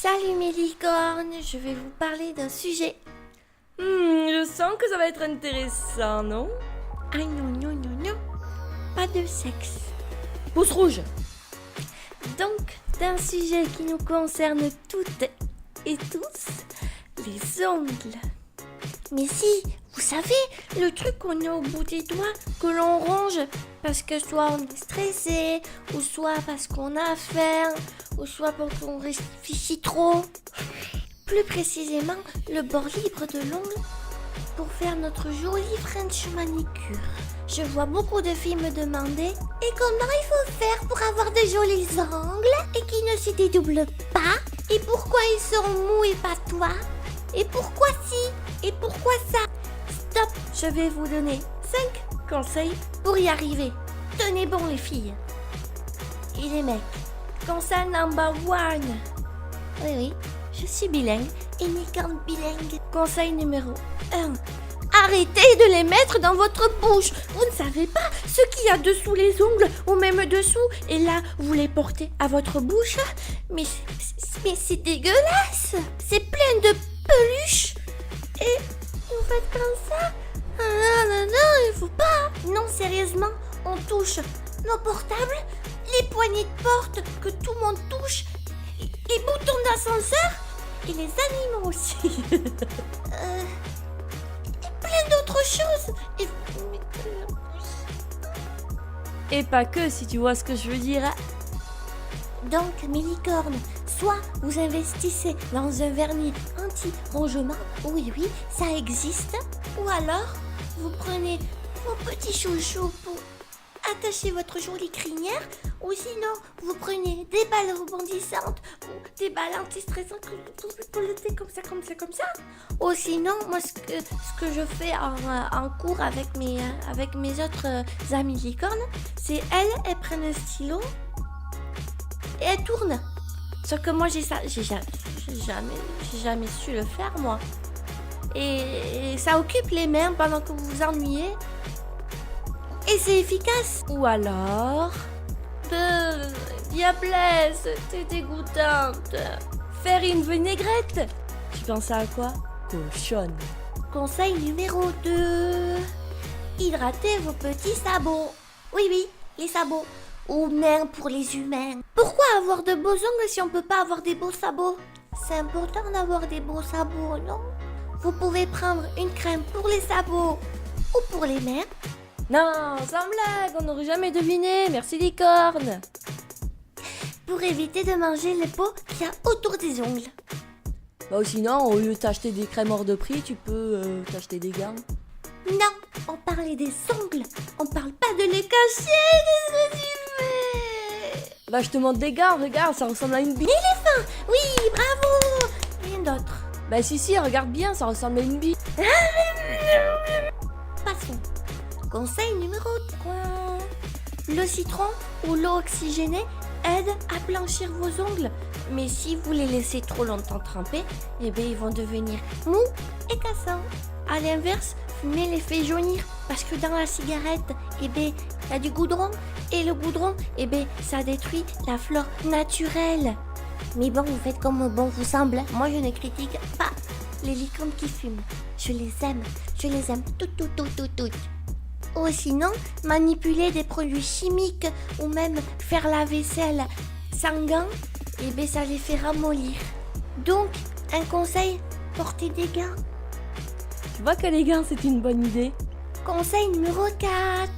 Salut mes licornes, je vais vous parler d'un sujet. Je sens que ça va être intéressant, non? Ah non, non, non, non, pas de sexe. Pouce rouge. Donc, d'un sujet qui nous concerne toutes et tous, les ongles. Mais si, vous savez, le truc qu'on a au bout des doigts, que l'on ronge parce que soit on est stressé, ou soit parce qu'on a faim, ou soit parce qu'on réfléchit trop. Plus précisément, le bord libre de l'ongle pour faire notre jolie French manicure. Je vois beaucoup de filles me demander « Et comment il faut faire pour avoir de jolis ongles et qui ne se dédoublent pas? Et pourquoi ils sont mous et patois? Et pourquoi ci? Et pourquoi ça ?» Stop, je vais vous donner 5 conseils pour y arriver. Tenez bon les filles. Et les mecs. Conseil number 1. Oui, oui, je suis bilingue et licorne bilingue. Conseil numéro 1. Arrêtez de les mettre dans votre bouche. Vous ne savez pas ce qu'il y a dessous les ongles ou même dessous. Et là, vous les portez à votre bouche. Mais c'est dégueulasse. C'est plein de peluches. Et vous faites comme ça. Ah, non, non, il faut pas. Non, sérieusement, on touche nos portables, les poignées de porte que tout le monde touche, les boutons d'ascenseur et les animaux aussi. Plein d'autres choses. Et pas que, si tu vois ce que je veux dire. Donc, mes licornes, soit vous investissez dans un vernis anti-rongement, oui, oui, ça existe, ou alors vous prenez vos petits chouchous pour attacher votre jolie crinière, ou sinon vous prenez des balles rebondissantes ou des balles anti-stressantes que vous pelotez comme ça, comme ça, comme ça. Ou sinon, moi ce que je fais en cours avec mes autres amies licornes, c'est elles prennent un stylo et elles tournent. Sauf que moi j'ai jamais su le faire moi. Et ça occupe les mains pendant que vous vous ennuyez. Et c'est efficace. Ou alors... Diablesse, t'es dégoûtante. Faire une vinaigrette. Tu penses à quoi? Cochonne. Conseil numéro 2. Hydratez vos petits sabots. Oui, oui, les sabots. Ou mains pour les humains. Pourquoi avoir de beaux ongles si on peut pas avoir des beaux sabots? C'est important d'avoir des beaux sabots, non? Vous pouvez prendre une crème pour les sabots ou pour les mains. Non, sans blague, on n'aurait jamais deviné. Merci licorne. Pour éviter de manger les peaux qu'il y a autour des ongles. Bah ou sinon, au lieu de t'acheter des crèmes hors de prix, tu peux t'acheter des gants. Non, on parlait des ongles. On parle pas de les cacher. Qu'est-ce que tu fais? Bah je te montre des gants, regarde, ça ressemble à une bille. Éléphant. Oui, bravo. Rien d'autre. Bah si, regarde bien, ça ressemble à une bille. Passons. Conseil numéro 3. Le citron ou l'eau oxygénée aide à blanchir vos ongles. Mais si vous les laissez trop longtemps tremper, eh bien ils vont devenir mous et cassants. A l'inverse, fumer les fait jaunir. Parce que dans la cigarette, eh bien, il y a du goudron. Et le goudron, eh bien, ça détruit la flore naturelle. Mais bon, vous faites comme bon vous semble. Moi, je ne critique pas les licornes qui fument. Je les aime. Je les aime toutes. Ou sinon, manipuler des produits chimiques ou même faire la vaisselle sans gants, eh bien ça les fait ramollir. Donc, un conseil, portez des gants. Tu vois que les gants, c'est une bonne idée. Conseil numéro 4.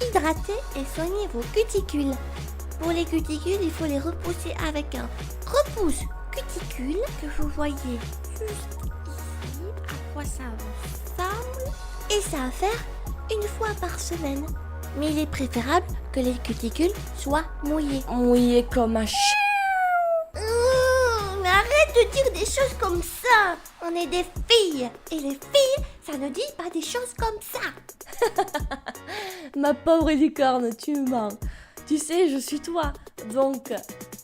Hydratez et soignez vos cuticules. Pour les cuticules, il faut les repousser avec un repousse cuticule que vous voyez juste ici. À quoi ça ressemble? Et ça à faire une fois par semaine. Mais il est préférable que les cuticules soient mouillées. Mouillé comme un Mais arrête de dire des choses comme ça. On est des filles. Et les filles, ça ne dit pas des choses comme ça. Ma pauvre licorne, tu me mens. Tu sais, je suis toi. Donc,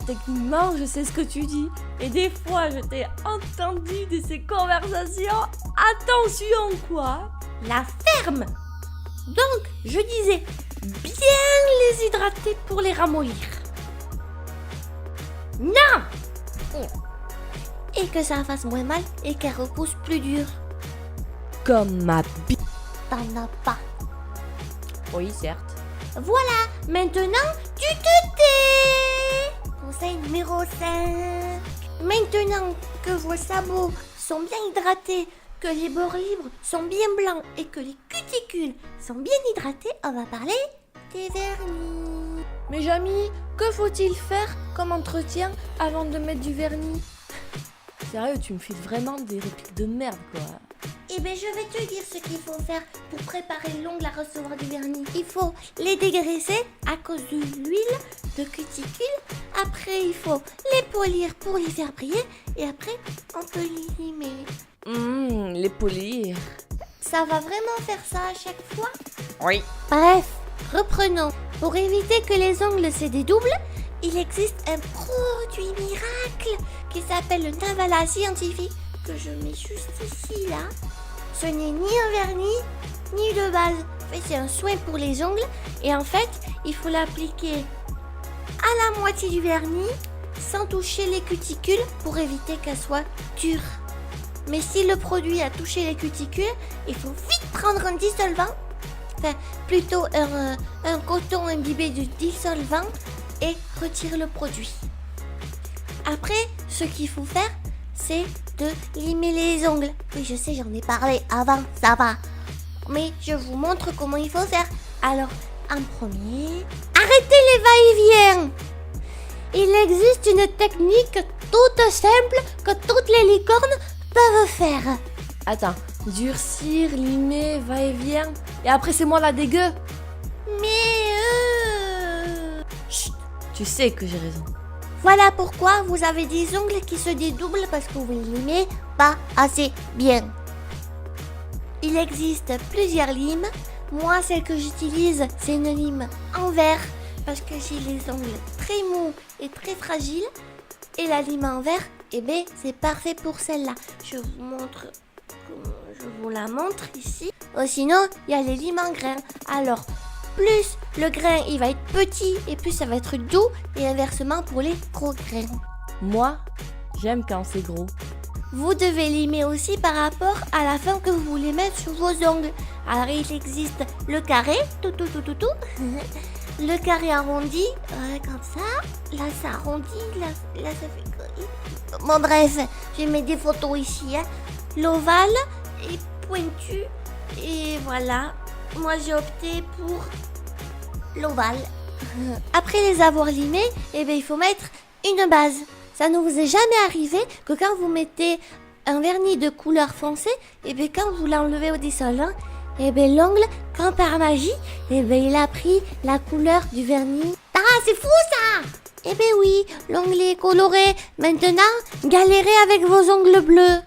techniquement, je sais ce que tu dis. Et des fois, je t'ai entendu de ces conversations. Attention, quoi. La ferme. Donc, je disais, bien les hydrater pour les ramollir. Non! Et que ça fasse moins mal et qu'elle repousse plus dur. Comme ma bite. T'en as pas. Oui, certes. Voilà, maintenant tu te tais. Conseil numéro 5. Maintenant que vos sabots sont bien hydratés, que les bords libres sont bien blancs et que les cuticules sont bien hydratées, on va parler des vernis. Mais Jamy, que faut-il faire comme entretien avant de mettre du vernis? Sérieux, tu me files vraiment des répliques de merde, quoi. Eh bien, je vais te dire ce qu'il faut faire pour préparer l'ongle à recevoir du vernis. Il faut les dégraisser à cause de l'huile de cuticule. Après, il faut les polir pour les faire briller. Et après, on peut les limer. Les polir. Ça va vraiment faire ça à chaque fois? Oui. Bref, reprenons. Pour éviter que les ongles se dédoublent, il existe un produit miracle qui s'appelle le Navala scientifique que je mets juste ici, là. Ce n'est ni un vernis, ni de base. En fait, c'est un soin pour les ongles. Et en fait, il faut l'appliquer à la moitié du vernis sans toucher les cuticules pour éviter qu'elles soient dures. Mais si le produit a touché les cuticules, il faut vite prendre un dissolvant. Enfin, plutôt un coton imbibé de dissolvant et retirer le produit. Après, ce qu'il faut faire, c'est de limer les ongles. Oui, je sais, j'en ai parlé avant, ça va. Mais je vous montre comment il faut faire. Alors, en premier, arrêtez les va-et-vient. Il existe une technique toute simple que toutes les licornes peuvent faire. Attends, durcir, limer, va-et-vient. Et après, c'est moi la dégueu. Mais Chut, tu sais que j'ai raison. voilà pourquoi vous avez des ongles qui se dédoublent parce que vous les limez pas assez bien. Il existe plusieurs limes. Moi, celle que j'utilise, c'est une lime en verre parce que j'ai les ongles très mous et très fragiles. Et la lime en verre, eh bien, c'est parfait pour celle-là. Je vous la montre ici. Sinon, il y a les limes en grains. Alors, plus le grain il va être petit et plus ça va être doux et inversement pour les gros grains. Moi, j'aime quand c'est gros. Vous devez limer aussi par rapport à la fin que vous voulez mettre sur vos ongles. Alors il existe le carré, tout, le carré arrondi, comme ça. Là ça arrondit, là ça fait... Bon bref, je mets des photos ici. Hein. L'ovale est pointu et voilà. Moi j'ai opté pour l'ovale. Après les avoir limés, eh bien, il faut mettre une base. Ça ne vous est jamais arrivé que quand vous mettez un vernis de couleur foncée, et bien quand vous l'enlevez au dissolvant, et bien l'ongle, quand par magie, et bien il a pris la couleur du vernis. Ah, c'est fou ça! Eh bien oui, l'ongle est coloré. Maintenant, galérez avec vos ongles bleus.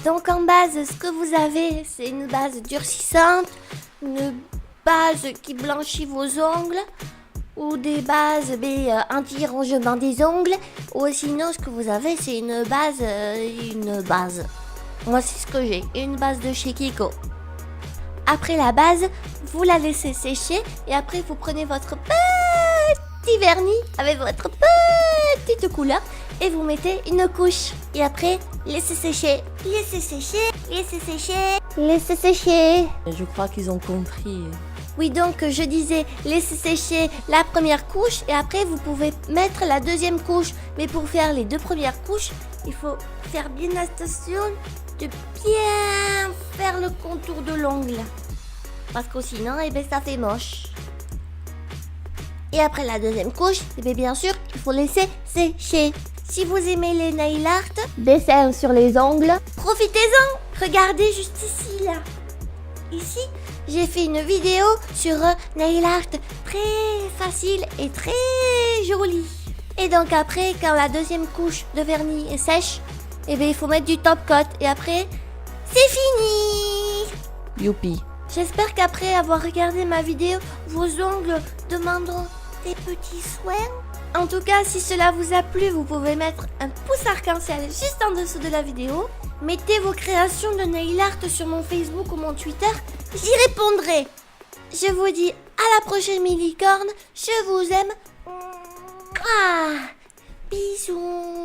Donc en base, ce que vous avez, c'est une base durcissante, une base qui blanchit vos ongles, ou des bases anti-rongement des ongles, ou sinon ce que vous avez c'est une base. Moi c'est ce que j'ai, une base de chez Kiko. Après la base, vous la laissez sécher et après vous prenez votre petit vernis avec votre petite couleur et vous mettez une couche. Et après, laissez sécher. Laissez sécher, laissez sécher, laissez sécher. Je crois qu'ils ont compris. Oui, donc je disais, laissez sécher la première couche et après vous pouvez mettre la deuxième couche. Mais pour faire les deux premières couches, il faut faire bien attention de bien faire le contour de l'ongle. Parce que sinon, eh ben, ça fait moche. Et après la deuxième couche, eh bien, bien sûr, il faut laisser sécher. Si vous aimez les nail art, dessin sur les ongles, profitez-en. Regardez juste ici, là. Ici, j'ai fait une vidéo sur nail art très facile et très jolie. Et donc après, quand la deuxième couche de vernis est sèche, eh bien, il faut mettre du top coat. Et après, c'est fini. Youpi. J'espère qu'après avoir regardé ma vidéo, vos ongles demanderont des petits soins. En tout cas, si cela vous a plu, vous pouvez mettre un pouce arc-en-ciel juste en dessous de la vidéo. Mettez vos créations de nail art sur mon Facebook ou mon Twitter, j'y répondrai. Je vous dis à la prochaine, mes licornes, je vous aime. Ah, Bisous.